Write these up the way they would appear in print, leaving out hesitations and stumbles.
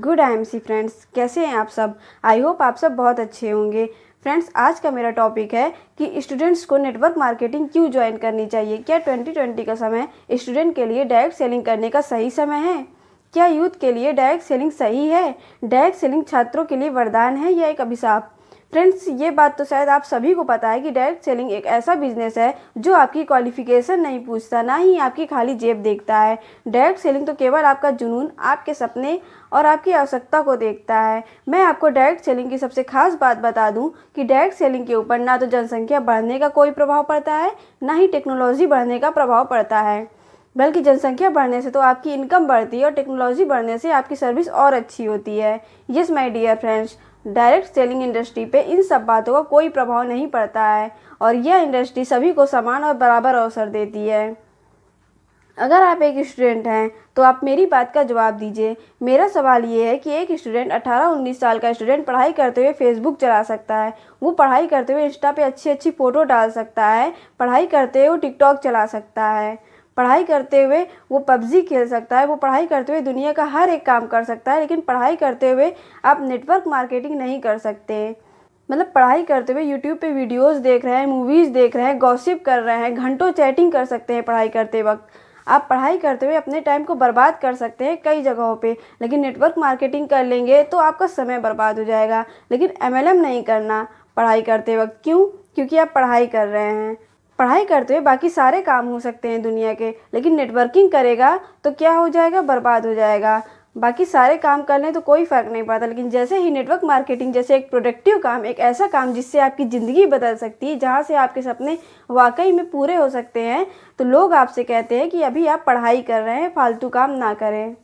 Good IMC friends, कैसे हैं आप सब। आई होप आप सब बहुत अच्छे होंगे। फ्रेंड्स, आज का मेरा टॉपिक है कि स्टूडेंट्स को नेटवर्क मार्केटिंग क्यों ज्वाइन करनी चाहिए। क्या 2020 का समय स्टूडेंट के लिए डायरेक्ट सेलिंग करने का सही समय है? क्या यूथ के लिए डायरेक्ट सेलिंग सही है? डायरेक्ट सेलिंग छात्रों के लिए वरदान है या एक अभिशाप? फ्रेंड्स, ये बात तो शायद आप सभी को पता है कि डायरेक्ट सेलिंग एक ऐसा बिजनेस है जो आपकी क्वालिफिकेशन नहीं पूछता, ना ही आपकी खाली जेब देखता है। डायरेक्ट सेलिंग तो केवल आपका जुनून, आपके सपने और आपकी आवश्यकता को देखता है। मैं आपको डायरेक्ट सेलिंग की सबसे खास बात बता दूं कि डायरेक्ट सेलिंग के ऊपर ना तो जनसंख्या बढ़ने का कोई प्रभाव पड़ता है, ना ही टेक्नोलॉजी बढ़ने का प्रभाव पड़ता है। बल्कि जनसंख्या बढ़ने से तो आपकी इनकम बढ़ती है और टेक्नोलॉजी बढ़ने से आपकी सर्विस और अच्छी होती है। Yes my dear friends, direct selling industry पे इन सब बातों का कोई प्रभाव नहीं पड़ता है और यह इंडस्ट्री सभी को समान और बराबर अवसर देती है। अगर आप एक स्टूडेंट हैं तो आप मेरी बात का जवाब दीजिए। मेरा सवाल ये है कि एक स्टूडेंट 18-19 साल का स्टूडेंट पढ़ाई करते हुए फेसबुक चला सकता है, वो पढ़ाई करते हुए इंस्टा पे अच्छी अच्छी फ़ोटो डाल सकता है, पढ़ाई करते हुए वो टिकटॉक चला सकता है, पढ़ाई करते हुए वो पबजी खेल सकता है, वो पढ़ाई करते हुए दुनिया का हर एक काम कर सकता है। लेकिन पढ़ाई करते हुए आप नेटवर्क मार्केटिंग नहीं कर सकते। मतलब पढ़ाई करते हुए यूट्यूब पे वीडियोस देख रहे हैं, मूवीज़ देख रहे हैं, गॉसिप कर रहे हैं, घंटों चैटिंग कर सकते हैं पढ़ाई करते वक्त। आप पढ़ाई करते हुए अपने टाइम को बर्बाद कर सकते हैं कई जगहों पे, लेकिन नेटवर्क मार्केटिंग कर लेंगे तो आपका समय बर्बाद हो जाएगा। लेकिन MLM नहीं करना पढ़ाई करते वक्त। क्यों? क्योंकि आप पढ़ाई कर रहे हैं। पढ़ाई करते हुए बाकी सारे काम हो सकते हैं दुनिया के, लेकिन नेटवर्किंग करेगा तो क्या हो जाएगा? बर्बाद हो जाएगा। बाकी सारे काम कर लें तो कोई फ़र्क नहीं पड़ता, लेकिन जैसे ही नेटवर्क मार्केटिंग जैसे एक प्रोडक्टिव काम, एक ऐसा काम जिससे आपकी ज़िंदगी बदल सकती है, जहाँ से आपके सपने वाकई में पूरे हो सकते हैं, तो लोग आपसे कहते हैं कि अभी आप पढ़ाई कर रहे हैं, फालतू काम ना करें।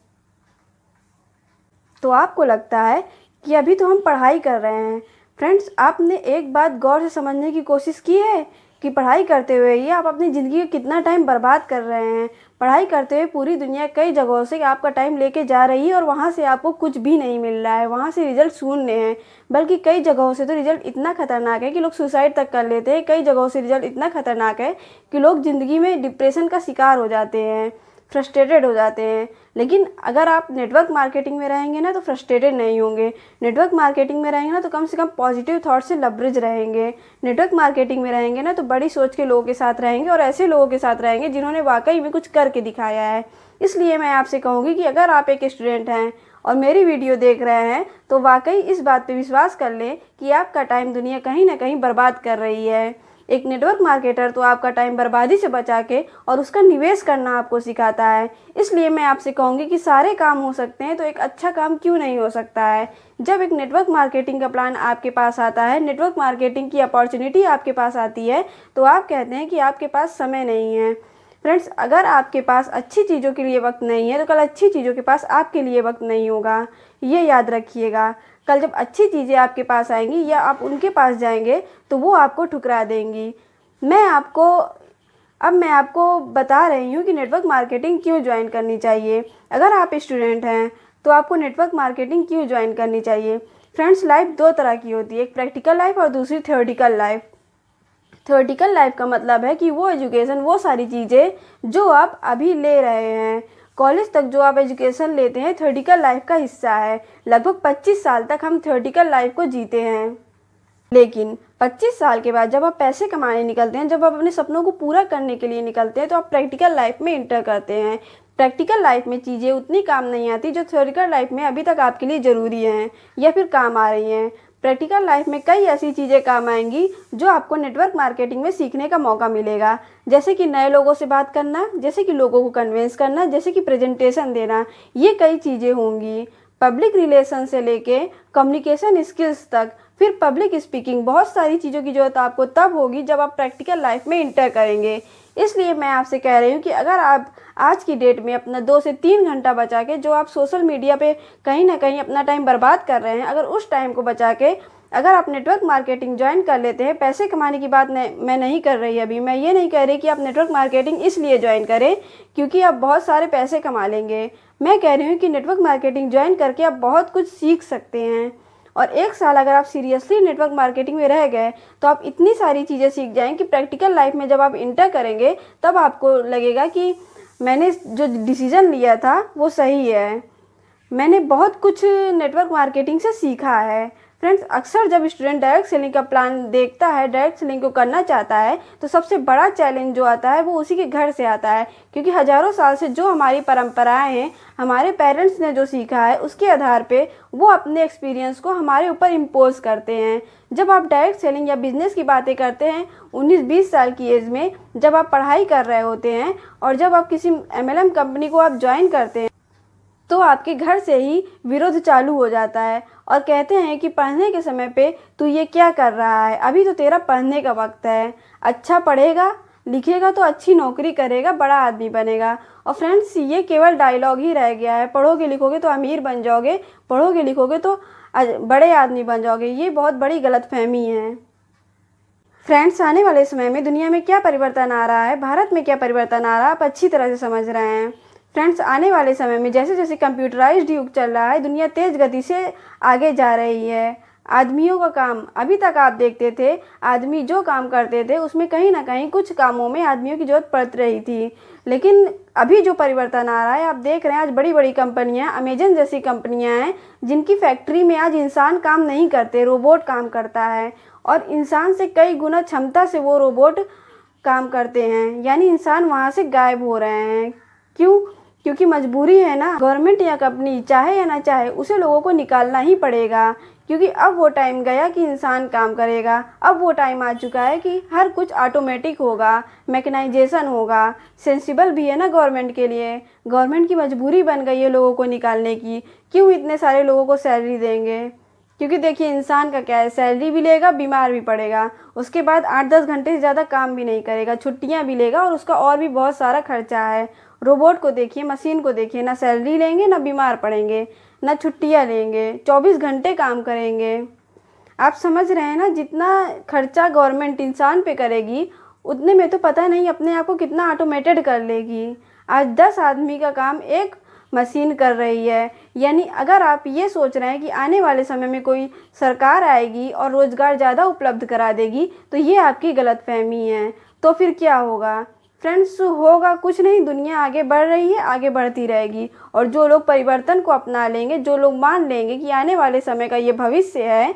तो आपको लगता है कि अभी तो हम पढ़ाई कर रहे हैं। फ्रेंड्स, आपने एक बात गौर से समझने की कोशिश की है कि पढ़ाई करते हुए ही आप अपनी ज़िंदगी का कितना टाइम बर्बाद कर रहे हैं। पढ़ाई करते हुए पूरी दुनिया कई जगहों से आपका टाइम लेके जा रही है और वहाँ से आपको कुछ भी नहीं मिल रहा है, वहाँ से रिजल्ट शून्य हैं। बल्कि कई जगहों से तो रिजल्ट इतना खतरनाक है कि लोग सुसाइड तक कर लेते हैं। कई जगहों से रिजल्ट इतना खतरनाक है कि लोग ज़िंदगी में डिप्रेशन का शिकार हो जाते हैं, फ्रस्ट्रेटेड हो जाते हैं। लेकिन अगर आप नेटवर्क मार्केटिंग में रहेंगे ना तो फ्रस्ट्रेटेड नहीं होंगे। नेटवर्क मार्केटिंग में रहेंगे ना तो कम से कम पॉजिटिव थॉट से लबरेज रहेंगे। नेटवर्क मार्केटिंग में रहेंगे ना तो बड़ी सोच के लोगों के साथ रहेंगे और ऐसे लोगों के साथ रहेंगे जिन्होंने वाकई में कुछ करके दिखाया है। इसलिए मैं आपसे कहूँगी कि अगर आप एक स्टूडेंट हैं और मेरी वीडियो देख रहे हैं तो वाकई इस बात पे विश्वास कर लें कि आपका टाइम दुनिया कहीं ना कहीं बर्बाद कर रही है। एक नेटवर्क मार्केटर तो आपका टाइम बर्बादी से बचा के और उसका निवेश करना आपको सिखाता है। इसलिए मैं आपसे कहूँगी कि सारे काम हो सकते हैं तो एक अच्छा काम क्यों नहीं हो सकता है। जब एक नेटवर्क मार्केटिंग का प्लान आपके पास आता है, नेटवर्क मार्केटिंग की अपॉर्चुनिटी आपके पास आती है, तो आप कहते हैं कि आपके पास समय नहीं है। फ्रेंड्स, अगर आपके पास अच्छी चीज़ों के लिए वक्त नहीं है तो कल अच्छी चीज़ों के पास आपके लिए वक्त नहीं होगा। ये याद रखिएगा। कल जब अच्छी चीज़ें आपके पास आएंगी या आप उनके पास जाएंगे तो वो आपको ठुकरा देंगी। अब मैं आपको बता रही हूँ कि नेटवर्क मार्केटिंग क्यों ज्वाइन करनी चाहिए। अगर आप स्टूडेंट हैं तो आपको नेटवर्क मार्केटिंग क्यों ज्वाइन करनी चाहिए। फ्रेंड्स, लाइफ दो तरह की होती है, एक प्रैक्टिकल लाइफ और दूसरी थ्योरेटिकल लाइफ। थ्योरेटिकल लाइफ का मतलब है कि वो एजुकेशन, वो सारी चीज़ें जो आप अभी ले रहे हैं, कॉलेज तक जो आप एजुकेशन लेते हैं, थ्योरेटिकल लाइफ का हिस्सा है। लगभग 25 साल तक हम थ्योरेटिकल लाइफ को जीते हैं। लेकिन 25 साल के बाद जब आप पैसे कमाने निकलते हैं, जब आप अपने सपनों को पूरा करने के लिए निकलते हैं, तो आप प्रैक्टिकल लाइफ में इंटर करते हैं। प्रैक्टिकल लाइफ में चीज़ें उतनी काम नहीं आती जो थ्योरेटिकल लाइफ में अभी तक आपके लिए ज़रूरी हैं या फिर काम आ रही हैं। प्रैक्टिकल लाइफ में कई ऐसी चीज़ें काम आएंगी जो आपको नेटवर्क मार्केटिंग में सीखने का मौका मिलेगा, जैसे कि नए लोगों से बात करना, जैसे कि लोगों को कन्विंस करना, जैसे कि प्रेजेंटेशन देना। ये कई चीज़ें होंगी। पब्लिक रिलेशन से लेके कम्युनिकेशन स्किल्स तक, फिर पब्लिक स्पीकिंग, बहुत सारी चीज़ों की ज़रूरत आपको तब होगी जब आप प्रैक्टिकल लाइफ में इंटर करेंगे। इसलिए मैं आपसे कह रही हूँ कि अगर आप आज की डेट में अपना 2 से 3 घंटा बचा के जो आप सोशल मीडिया पे कहीं ना कहीं अपना टाइम बर्बाद कर रहे हैं, अगर उस टाइम को बचा के अगर आप नेटवर्क मार्केटिंग ज्वाइन कर लेते हैं, पैसे कमाने की बात मैं नहीं कर रही अभी। मैं ये नहीं कह रही कि आप नेटवर्क मार्केटिंग इसलिए ज्वाइन करें क्योंकि आप बहुत सारे पैसे कमा लेंगे। मैं कह रही हूँ कि नेटवर्क मार्केटिंग ज्वाइन करके आप बहुत कुछ सीख सकते हैं और 1 साल अगर आप सीरियसली नेटवर्क मार्केटिंग में रह गए तो आप इतनी सारी चीज़ें सीख जाएं कि प्रैक्टिकल लाइफ में जब आप इंटर करेंगे तब आपको लगेगा कि मैंने जो डिसीज़न लिया था वो सही है। मैंने बहुत कुछ नेटवर्क मार्केटिंग से सीखा है। फ्रेंड्स, अक्सर जब स्टूडेंट डायरेक्ट सेलिंग का प्लान देखता है, डायरेक्ट सेलिंग को करना चाहता है, तो सबसे बड़ा चैलेंज जो आता है वो उसी के घर से आता है, क्योंकि हज़ारों साल से जो हमारी परंपराएं हैं, हमारे पेरेंट्स ने जो सीखा है उसके आधार पे वो अपने एक्सपीरियंस को हमारे ऊपर इम्पोज करते हैं। जब आप डायरेक्ट सेलिंग या बिजनेस की बातें करते हैं 19-20 साल की एज में, जब आप पढ़ाई कर रहे होते हैं और जब आप किसी MLM कंपनी को आप ज्वाइन करते हैं, तो आपके घर से ही विरोध चालू हो जाता है और कहते हैं कि पढ़ने के समय पे तू ये क्या कर रहा है, अभी तो तेरा पढ़ने का वक्त है, अच्छा पढ़ेगा लिखेगा तो अच्छी नौकरी करेगा, बड़ा आदमी बनेगा। और फ्रेंड्स, ये केवल डायलॉग ही रह गया है। पढ़ोगे लिखोगे तो अमीर बन जाओगे, पढ़ोगे लिखोगे तो बड़े आदमी बन जाओगे। ये बहुत बड़ी गलतफहमी है। फ्रेंड्स, आने वाले समय में दुनिया में क्या परिवर्तन आ रहा है, भारत में क्या परिवर्तन आ रहा है, आप अच्छी तरह से समझ रहे हैं। फ्रेंड्स, आने वाले समय में जैसे जैसे कंप्यूटराइज्ड युग चल रहा है, दुनिया तेज़ गति से आगे जा रही है। आदमियों का काम, अभी तक आप देखते थे आदमी जो काम करते थे उसमें कहीं ना कहीं कुछ कामों में आदमियों की ज़रूरत पड़ रही थी, लेकिन अभी जो परिवर्तन आ रहा है, आप देख रहे हैं आज बड़ी बड़ी कंपनियां, अमेजन जैसी कंपनियां हैं जिनकी फैक्ट्री में आज इंसान काम नहीं करते, रोबोट काम करता है और इंसान से कई गुना क्षमता से वो रोबोट काम करते हैं, यानी इंसान वहाँ से गायब हो रहे हैं। क्यों? क्योंकि मजबूरी है ना, गवर्नमेंट या कंपनी चाहे या ना चाहे उसे लोगों को निकालना ही पड़ेगा, क्योंकि अब वो टाइम गया कि इंसान काम करेगा। अब वो टाइम आ चुका है कि हर कुछ ऑटोमेटिक होगा, मैकेनाइजेशन होगा। सेंसिबल भी है ना गवर्नमेंट के लिए, गवर्नमेंट की मजबूरी बन गई है लोगों को निकालने की। क्यों इतने सारे लोगों को सैलरी देंगे? क्योंकि देखिए इंसान का क्या है, सैलरी भी लेगा, बीमार भी पड़ेगा, उसके बाद 8-10 घंटे से ज़्यादा काम भी नहीं करेगा, छुट्टियां भी लेगा और उसका और भी बहुत सारा खर्चा है। रोबोट को देखिए, मशीन को देखिए, ना सैलरी लेंगे, ना बीमार पड़ेंगे, ना छुट्टियां लेंगे, 24 घंटे काम करेंगे। आप समझ रहे हैं ना, जितना खर्चा गवर्नमेंट इंसान पे करेगी उतने में तो पता नहीं अपने आप को कितना ऑटोमेटेड कर लेगी। आज 10 आदमी का काम एक मशीन कर रही है। यानी अगर आप ये सोच रहे हैं कि आने वाले समय में कोई सरकार आएगी और रोज़गार ज़्यादा उपलब्ध करा देगी, तो ये आपकी गलतफहमी है। तो फिर क्या होगा? फ्रेंड्स, होगा कुछ नहीं, दुनिया आगे बढ़ रही है, आगे बढ़ती रहेगी और जो लोग परिवर्तन को अपना लेंगे, जो लोग मान लेंगे कि आने वाले समय का ये भविष्य है,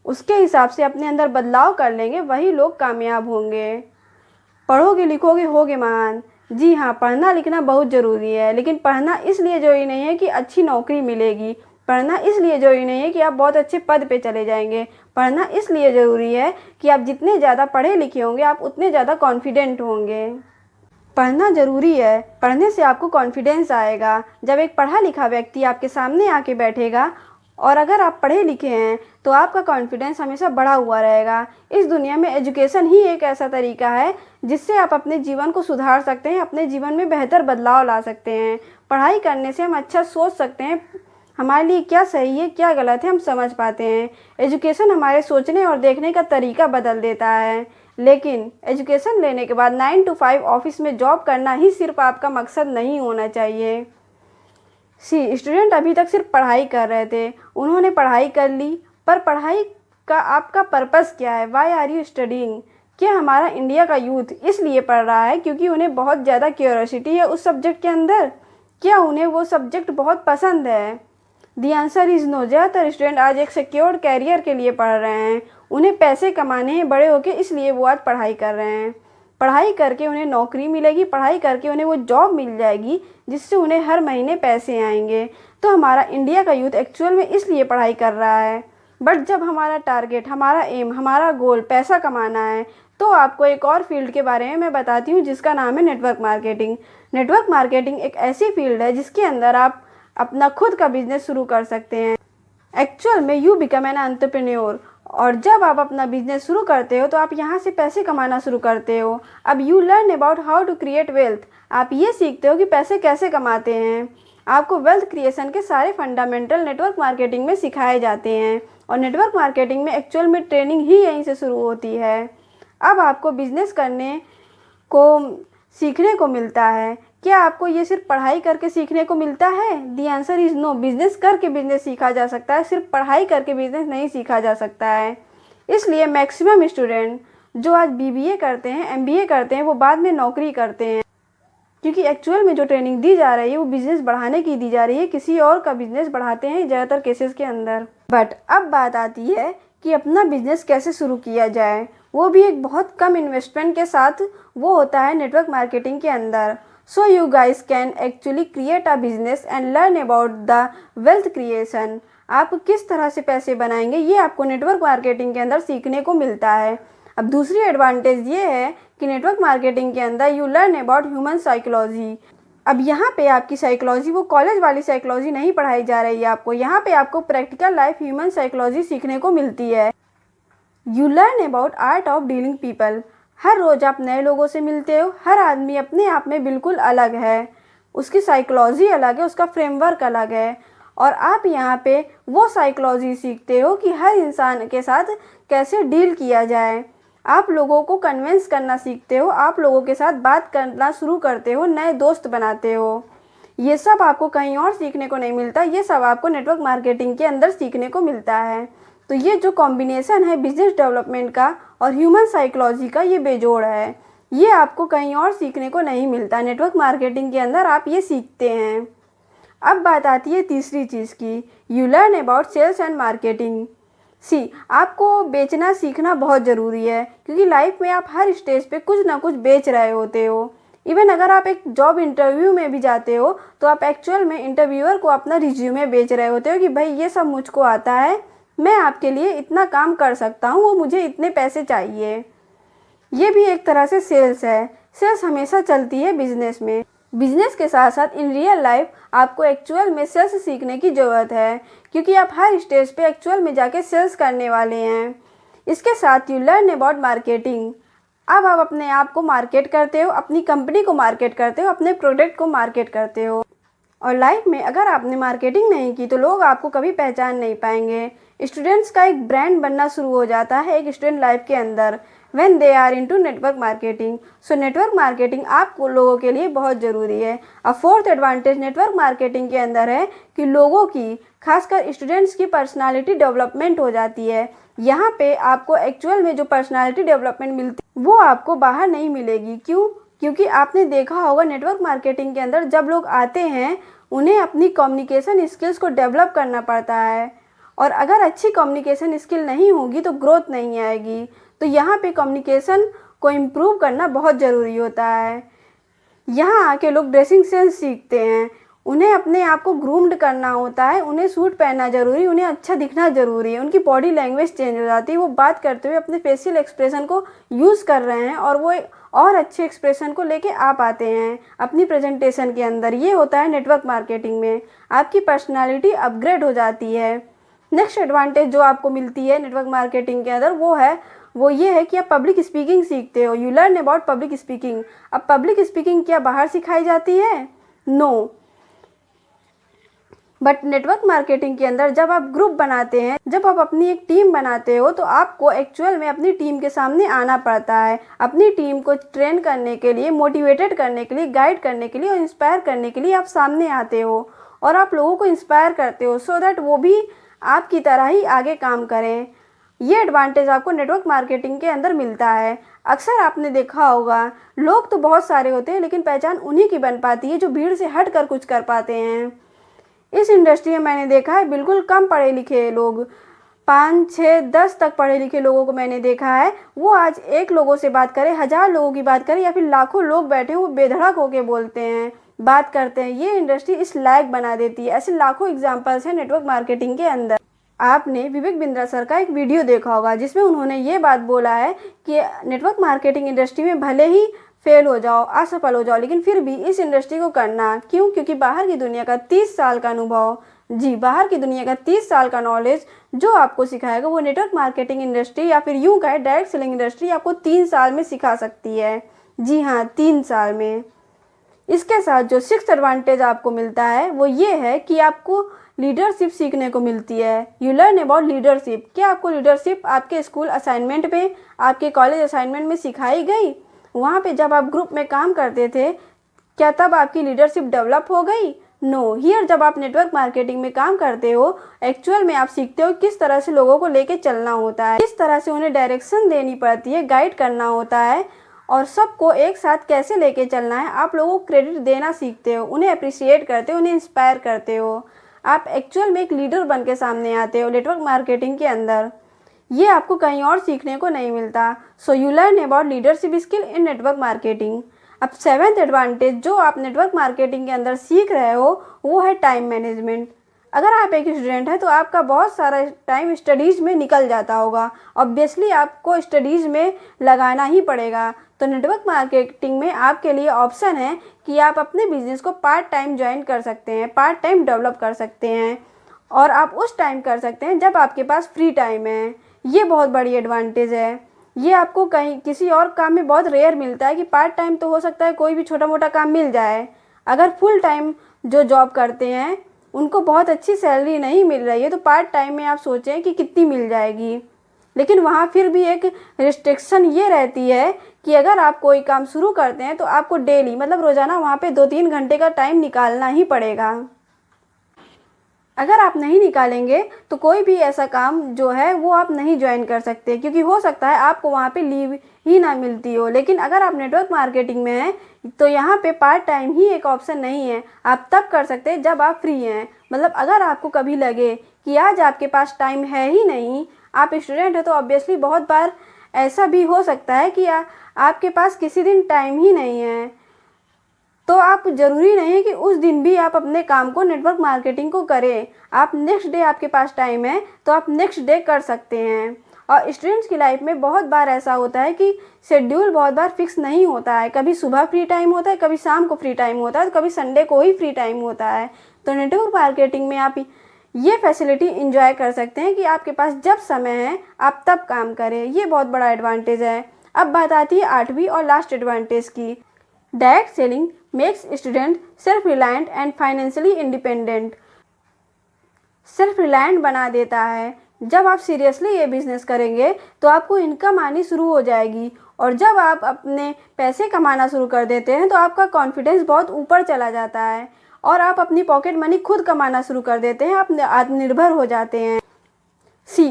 उसके हिसाब से अपने अंदर बदलाव कर लेंगे, वही लोग कामयाब होंगे। पढ़ोगे लिखोगे होगे महान। जी हाँ, पढ़ना लिखना बहुत ज़रूरी है, लेकिन पढ़ना इसलिए ज़रूरी नहीं है कि अच्छी नौकरी मिलेगी, पढ़ना इसलिए ज़रूरी नहीं है कि आप बहुत अच्छे पद पे चले जाएंगे। पढ़ना इसलिए ज़रूरी है कि आप जितने ज़्यादा पढ़े लिखे होंगे आप उतने ज़्यादा कॉन्फिडेंट होंगे। पढ़ना ज़रूरी है, पढ़ने से आपको कॉन्फिडेंस आएगा। जब एक पढ़ा लिखा व्यक्ति आपके सामने आके बैठेगा और अगर आप पढ़े लिखे हैं तो आपका कॉन्फिडेंस हमेशा बढ़ा हुआ रहेगा। इस दुनिया में एजुकेशन ही एक ऐसा तरीका है जिससे आप अपने जीवन को सुधार सकते हैं, अपने जीवन में बेहतर बदलाव ला सकते हैं। पढ़ाई करने से हम अच्छा सोच सकते हैं, हमारे लिए क्या सही है क्या गलत है हम समझ पाते हैं। एजुकेशन हमारे सोचने और देखने का तरीका बदल देता है, लेकिन एजुकेशन लेने के बाद 9 to 5 ऑफिस में जॉब करना ही सिर्फ आपका मकसद नहीं होना चाहिए। स्टूडेंट अभी तक सिर्फ पढ़ाई कर रहे थे, उन्होंने पढ़ाई कर ली, पर पढ़ाई का आपका पर्पस क्या है? Why are you studying? क्या हमारा इंडिया का यूथ इसलिए पढ़ रहा है क्योंकि उन्हें बहुत ज़्यादा क्यूरियोसिटी है उस सब्जेक्ट के अंदर? क्या उन्हें वो सब्जेक्ट बहुत पसंद है? The answer is no. ज़्यादातर स्टूडेंट आज एक सिक्योर्ड कैरियर के लिए पढ़ रहे हैं, उन्हें पैसे कमाने हैं बड़े होके, इसलिए वो आज पढ़ाई कर रहे हैं। पढ़ाई करके उन्हें नौकरी मिलेगी, पढ़ाई करके उन्हें वो जॉब मिल जाएगी जिससे उन्हें हर महीने पैसे आएंगे। तो हमारा इंडिया का यूथ एक्चुअल में इसलिए पढ़ाई कर रहा है। बट जब हमारा टारगेट, हमारा एम, हमारा गोल पैसा कमाना है, तो आपको एक और फील्ड के बारे में मैं बताती हूँ जिसका नाम है नेटवर्क मार्केटिंग। नेटवर्क मार्केटिंग एक ऐसी फील्ड है जिसके अंदर आप अपना खुद का बिजनेस शुरू कर सकते हैं। एक्चुअल में यू बिकम एन एंटरप्रेन्योर, और जब आप अपना बिजनेस शुरू करते हो तो आप यहाँ से पैसे कमाना शुरू करते हो। अब you learn about how to create wealth, आप ये सीखते हो कि पैसे कैसे कमाते हैं। आपको वेल्थ क्रिएशन के सारे फंडामेंटल नेटवर्क मार्केटिंग में सिखाए जाते हैं और नेटवर्क मार्केटिंग में एक्चुअल में ट्रेनिंग ही यहीं से शुरू होती है। अब आपको बिजनेस करने को सीखने को मिलता है। क्या आपको ये सिर्फ पढ़ाई करके सीखने को मिलता है? The answer is no. Business करके बिजनेस सीखा जा सकता है, सिर्फ पढ़ाई करके बिजनेस नहीं सीखा जा सकता है। इसलिए मैक्सिमम स्टूडेंट जो आज BBA करते हैं, MBA करते हैं, वो बाद में नौकरी करते हैं। क्योंकि एक्चुअल में जो ट्रेनिंग दी जा रही है वो बिजनेस बढ़ाने की दी जा रही है, किसी और का बिजनेस बढ़ाते हैं ज़्यादातर केसेस के अंदर। बट अब बात आती है कि अपना बिजनेस कैसे शुरू किया जाए, वो भी एक बहुत कम इन्वेस्टमेंट के साथ। वो होता है नेटवर्क मार्केटिंग के अंदर। So you guys can actually create a business and learn about the wealth creation. आप किस तरह से पैसे बनाएंगे ये आपको नेटवर्क मार्केटिंग के अंदर सीखने को मिलता है। अब दूसरी एडवांटेज ये है कि नेटवर्क मार्केटिंग के अंदर you learn about human psychology. अब यहाँ पे आपकी साइकोलॉजी वो कॉलेज वाली साइकोलॉजी नहीं पढ़ाई जा रही है आपको, यहाँ पे आपको प्रैक्टिकल लाइफ ह्यूमन साइकोलॉजी सीखने को मिलती है। You learn about art of dealing people. हर रोज़ आप नए लोगों से मिलते हो, हर आदमी अपने आप में बिल्कुल अलग है, उसकी साइकोलॉजी अलग है, उसका फ्रेमवर्क अलग है, और आप यहाँ पे वो साइकोलॉजी सीखते हो कि हर इंसान के साथ कैसे डील किया जाए। आप लोगों को कन्विंस करना सीखते हो, आप लोगों के साथ बात करना शुरू करते हो, नए दोस्त बनाते हो। ये सब आपको कहीं और सीखने को नहीं मिलता, ये सब आपको नेटवर्क मार्केटिंग के अंदर सीखने को मिलता है। तो ये जो कॉम्बिनेशन है बिजनेस डेवलपमेंट का और ह्यूमन साइकोलॉजी का, ये बेजोड़ है, ये आपको कहीं और सीखने को नहीं मिलता। नेटवर्क मार्केटिंग के अंदर आप ये सीखते हैं। अब बात आती है तीसरी चीज़ की, you learn about sales and marketing. आपको बेचना सीखना बहुत ज़रूरी है, क्योंकि लाइफ में आप हर स्टेज पे कुछ ना कुछ बेच रहे होते हो। इवन अगर आप एक जॉब इंटरव्यू में भी जाते हो तो आप एक्चुअल में इंटरव्यूअर को अपना रिज्यूमे बेच रहे होते हो कि भाई ये सब मुझको आता है, मैं आपके लिए इतना काम कर सकता हूँ, वो मुझे इतने पैसे चाहिए। ये भी एक तरह से सेल्स है। सेल्स हमेशा चलती है बिजनेस में। बिजनेस के साथ साथ इन रियल लाइफ आपको एक्चुअल में सेल्स सीखने की ज़रूरत है, क्योंकि आप हर स्टेज पे एक्चुअल में जाके सेल्स करने वाले हैं। इसके साथ यू लर्न अबाउट मार्केटिंग। अब आप अपने आप को मार्केट करते हो, अपनी कंपनी को मार्केट करते हो, अपने प्रोडक्ट को मार्केट करते हो। और लाइफ में अगर आपने मार्केटिंग नहीं की तो लोग आपको कभी पहचान नहीं पाएंगे। स्टूडेंट्स का एक ब्रांड बनना शुरू हो जाता है एक स्टूडेंट लाइफ के अंदर when they are into network marketing। so network marketing आप लोगों के लिए बहुत ज़रूरी है। अब फोर्थ एडवांटेज नेटवर्क मार्केटिंग के अंदर है कि लोगों की, खासकर स्टूडेंट्स की पर्सनालिटी डेवलपमेंट हो जाती है। यहाँ पे आपको एक्चुअल में जो पर्सनालिटी डेवलपमेंट मिलती है वो आपको बाहर नहीं मिलेगी। क्यों? क्योंकि आपने देखा होगा नेटवर्क मार्केटिंग के अंदर जब लोग आते हैं उन्हें अपनी कम्युनिकेशन स्किल्स को डेवलप करना पड़ता है, और अगर अच्छी कम्युनिकेशन स्किल नहीं होगी तो ग्रोथ नहीं आएगी। तो यहाँ पे कम्युनिकेशन को इम्प्रूव करना बहुत ज़रूरी होता है। यहाँ आके लोग ड्रेसिंग सेंस सीखते हैं, उन्हें अपने आप को ग्रूम्ड करना होता है, उन्हें सूट पहनना ज़रूरी, उन्हें अच्छा दिखना ज़रूरी है। उनकी बॉडी लैंग्वेज चेंज हो जाती है, वो बात करते हुए अपने फेशियल एक्सप्रेशन को यूज़ कर रहे हैं और वो और अच्छे एक्सप्रेशन को लेके आ पाते हैं अपनी प्रेजेंटेशन के अंदर। ये होता है नेटवर्क मार्केटिंग में, आपकी पर्सनालिटी अपग्रेड हो जाती है। नेक्स्ट एडवांटेज जो आपको मिलती है नेटवर्क मार्केटिंग के अंदर वो ये है कि आप पब्लिक स्पीकिंग सीखते हो। You learn about public speaking. अब पब्लिक स्पीकिंग क्या बाहर सिखाई जाती है? नो। बट नेटवर्क मार्केटिंग के अंदर जब आप ग्रुप बनाते हैं, जब आप अपनी एक टीम बनाते हो तो आपको एक्चुअल में अपनी टीम के सामने आना पड़ता है, अपनी टीम को ट्रेन करने के लिए, मोटिवेटेड करने के लिए, गाइड करने के लिए और इंस्पायर करने के लिए आप सामने आते हो और आप लोगों को इंस्पायर करते हो सो दैट वो भी आपकी तरह ही आगे काम करें। ये एडवांटेज आपको नेटवर्क मार्केटिंग के अंदर मिलता है। अक्सर आपने देखा होगा लोग तो बहुत सारे होते हैं लेकिन पहचान उन्हीं की बन पाती है जो भीड़ से हट कर कुछ कर पाते हैं। इस इंडस्ट्री में मैंने देखा है बिल्कुल कम पढ़े लिखे लोग, 5, 6, 10 तक पढ़े लिखे लोगों को मैंने देखा है, वो आज एक लोगों से बात करें, 1000 लोगों की बात करें या फिर लाखों लोग बैठे हैं, वो बेधड़क होकर बोलते हैं, बात करते हैं। ये इंडस्ट्री इस लायक बना देती है। ऐसे लाखों एग्जाम्पल्स हैं नेटवर्क मार्केटिंग के अंदर। आपने विवेक बिंद्रा सर का एक वीडियो देखा होगा जिसमें उन्होंने ये बात बोला है कि नेटवर्क मार्केटिंग इंडस्ट्री में भले ही फेल हो जाओ, असफल हो जाओ, लेकिन फिर भी इस इंडस्ट्री को करना। क्यों? क्योंकि बाहर की दुनिया का 30 साल का अनुभव, जी बाहर की दुनिया का 30 साल का नॉलेज जो आपको सिखाएगा वो नेटवर्क मार्केटिंग इंडस्ट्री या फिर यूँ कहे डायरेक्ट सेलिंग इंडस्ट्री आपको 3 साल में सिखा सकती है। जी हाँ, 3 साल में। इसके साथ जो 6th एडवांटेज आपको मिलता है वो ये है कि आपको लीडरशिप सीखने को मिलती है। You learn about leadership. क्या आपको लीडरशिप आपके स्कूल असाइनमेंट में, आपके कॉलेज असाइनमेंट में सिखाई गई? वहाँ पे जब आप ग्रुप में काम करते थे क्या तब आपकी लीडरशिप डेवलप हो गई? नो। हियर जब आप नेटवर्क मार्केटिंग में काम करते हो एक्चुअल में आप सीखते हो किस तरह से लोगों को लेके चलना होता है, किस तरह से उन्हें डायरेक्शन देनी पड़ती है, गाइड करना होता है और सबको एक साथ कैसे लेके चलना है, आप लोगों को क्रेडिट देना सीखते हो, उन्हें अप्रिशिएट करते हो, उन्हें इंस्पायर करते हो। आप एक्चुअल में एक लीडर बन के सामने आते हो नेटवर्क मार्केटिंग के अंदर। ये आपको कहीं और सीखने को नहीं मिलता। So you learn about leadership skill in network marketing. अब 7th एडवांटेज जो आप नेटवर्क मार्केटिंग के अंदर सीख रहे हो वो है टाइम मैनेजमेंट। अगर आप एक स्टूडेंट हैं तो आपका बहुत सारा टाइम स्टडीज़ में निकल जाता होगा। ऑब्वियसली आपको स्टडीज़ में लगाना ही पड़ेगा। तो नेटवर्क मार्केटिंग में आपके लिए ऑप्शन है कि आप अपने बिजनेस को पार्ट टाइम ज्वाइन कर सकते हैं, पार्ट टाइम डेवलप कर सकते हैं, और आप उस टाइम कर सकते हैं जब आपके पास फ्री टाइम है। ये बहुत बड़ी एडवांटेज है। ये आपको कहीं किसी और काम में बहुत रेयर मिलता है कि पार्ट टाइम तो हो सकता है कोई भी छोटा मोटा काम मिल जाए। अगर फुल टाइम जो जॉब करते हैं उनको बहुत अच्छी सैलरी नहीं मिल रही है तो पार्ट टाइम में आप सोचें कि कितनी मिल जाएगी। लेकिन वहाँ फिर भी एक रिस्ट्रिक्शन ये रहती है कि अगर आप कोई काम शुरू करते हैं तो आपको डेली मतलब रोज़ाना वहाँ पे 2-3 घंटे का टाइम निकालना ही पड़ेगा। अगर आप नहीं निकालेंगे तो कोई भी ऐसा काम जो है वो आप नहीं ज्वाइन कर सकते, क्योंकि हो सकता है आपको वहाँ पे लीव ही ना मिलती हो। लेकिन अगर आप नेटवर्क मार्केटिंग में हैं तो यहाँ पे पार्ट टाइम ही एक ऑप्शन नहीं है। आप तब कर सकते हैं जब आप फ्री हैं। मतलब अगर आपको कभी लगे कि आज आपके पास टाइम है ही नहीं, आप स्टूडेंट हैं, तो ऑब्वियसली बहुत बार ऐसा भी हो सकता है कि आपके पास किसी दिन टाइम ही नहीं है। तो आप ज़रूरी नहीं है कि उस दिन भी आप अपने काम को नेटवर्क मार्केटिंग को करें। आप नेक्स्ट डे आपके पास टाइम है तो आप नेक्स्ट डे कर सकते हैं। और स्टूडेंट्स की लाइफ में बहुत बार ऐसा होता है कि शेड्यूल बहुत बार फिक्स नहीं होता है। कभी सुबह फ्री टाइम होता है, कभी शाम को फ्री टाइम होता है, तो कभी संडे को ही फ्री टाइम होता है। तो नेटवर्क मार्केटिंग में आप ये फैसिलिटी इंजॉय कर सकते हैं कि आपके पास जब समय है आप तब काम करें। ये बहुत बड़ा एडवांटेज है। अब बात आती है 8वीं और लास्ट एडवांटेज की। Direct selling makes student self reliant and financially independent. Self reliant बना देता है। जब आप सीरियसली ये बिज़नेस करेंगे तो आपको इनकम आनी शुरू हो जाएगी, और जब आप अपने पैसे कमाना शुरू कर देते हैं तो आपका कॉन्फिडेंस बहुत ऊपर चला जाता है और आप अपनी पॉकेट मनी खुद कमाना शुरू कर देते हैं, आप आत्मनिर्भर हो जाते हैं।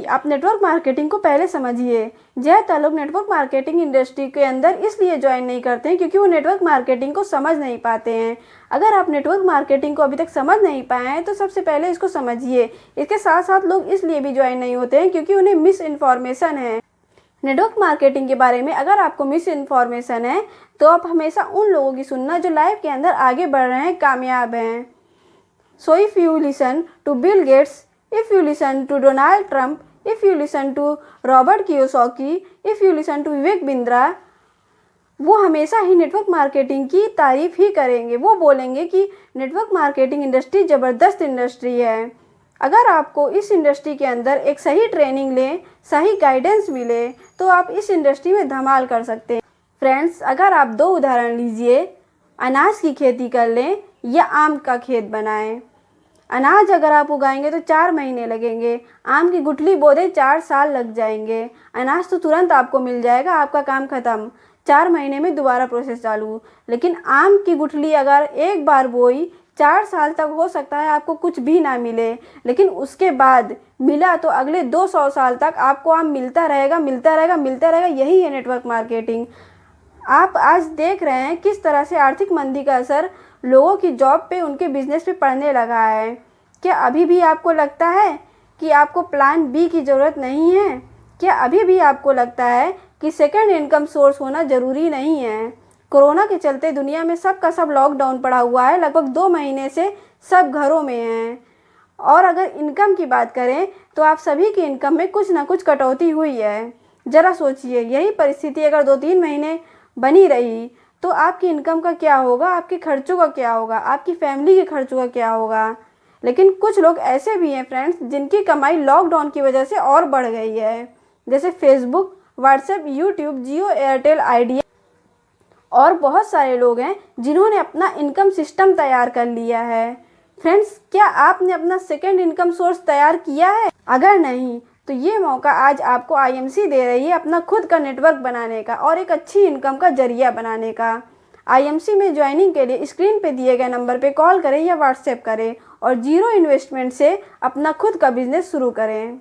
आप नेटवर्क मार्केटिंग को पहले समझिए। ज़्यादातर लोग नेटवर्क मार्केटिंग इंडस्ट्री के अंदर इसलिए ज्वाइन नहीं करते हैं क्योंकि वो नेटवर्क मार्केटिंग को समझ नहीं पाते हैं। अगर आप नेटवर्क मार्केटिंग को अभी तक समझ नहीं पाए हैं तो सबसे पहले इसको समझिए। इसके साथ साथ लोग इसलिए भी ज्वाइन नहीं होते हैं क्योंकि उन्हें मिस इन्फॉर्मेशन है नेटवर्क मार्केटिंग के बारे में। अगर आपको मिस इन्फॉर्मेशन है तो आप हमेशा उन लोगों की सुनना जो लाइफ के अंदर आगे बढ़ रहे हैं, कामयाब हैं। So if you listen to Bill Gates, if you listen to Donald Trump, if you listen to Robert Kiyosaki, if you listen to Vivek Bindra, वो हमेशा ही नेटवर्क मार्केटिंग की तारीफ़ ही करेंगे। वो बोलेंगे कि नेटवर्क मार्केटिंग इंडस्ट्री ज़बरदस्त इंडस्ट्री है। अगर आपको इस इंडस्ट्री के अंदर एक सही ट्रेनिंग लें, सही गाइडेंस मिले तो आप इस इंडस्ट्री में धमाल कर सकते हैं। फ्रेंड्स, अगर आप 2 उदाहरण लीजिए, अनाज की खेती कर लें या आम का खेत बनाएं। अनाज अगर आप उगाएंगे तो 4 महीने लगेंगे, आम की गुठली बोधे 4 साल लग जाएंगे। अनाज तो तुरंत आपको मिल जाएगा, आपका काम ख़त्म, 4 महीने में दोबारा प्रोसेस चालू। लेकिन आम की गुठली अगर एक बार बोई 4 साल तक हो सकता है आपको कुछ भी ना मिले, लेकिन उसके बाद मिला तो अगले 200 साल तक आपको आम मिलता रहेगा, मिलता रहेगा, मिलता रहेगा। यही है नेटवर्क मार्केटिंग। आप आज देख रहे हैं किस तरह से आर्थिक मंदी का असर लोगों की जॉब पे, उनके बिजनेस पे पड़ने लगा है। क्या अभी भी आपको लगता है कि आपको प्लान बी की ज़रूरत नहीं है? क्या अभी भी आपको लगता है कि सेकंड इनकम सोर्स होना ज़रूरी नहीं है? कोरोना के चलते दुनिया में सब का सब लॉकडाउन पड़ा हुआ है। लगभग 2 महीने से सब घरों में हैं। और अगर इनकम की बात करें तो आप सभी की इनकम में कुछ ना कुछ कटौती हुई है। ज़रा सोचिए, यही परिस्थिति अगर 2-3 महीने बनी रही तो आपकी इनकम का क्या होगा, आपके खर्चों का क्या होगा, आपकी फैमिली के खर्चों का क्या होगा। लेकिन कुछ लोग ऐसे भी हैं फ्रेंड्स जिनकी कमाई लॉकडाउन की वजह से और बढ़ गई है, जैसे फेसबुक, व्हाट्सएप, यूट्यूब, जियो, एयरटेल, आइडिया, और बहुत सारे लोग हैं जिन्होंने अपना इनकम सिस्टम तैयार कर लिया है। फ्रेंड्स, क्या आपने अपना सेकेंड इनकम सोर्स तैयार किया है? अगर नहीं तो ये मौका आज आपको आईएमसी दे रही है अपना खुद का नेटवर्क बनाने का और एक अच्छी इनकम का जरिया बनाने का। आईएमसी में ज्वाइनिंग के लिए स्क्रीन पे दिए गए नंबर पे कॉल करें या व्हाट्सएप करें और 0 इन्वेस्टमेंट से अपना खुद का बिजनेस शुरू करें।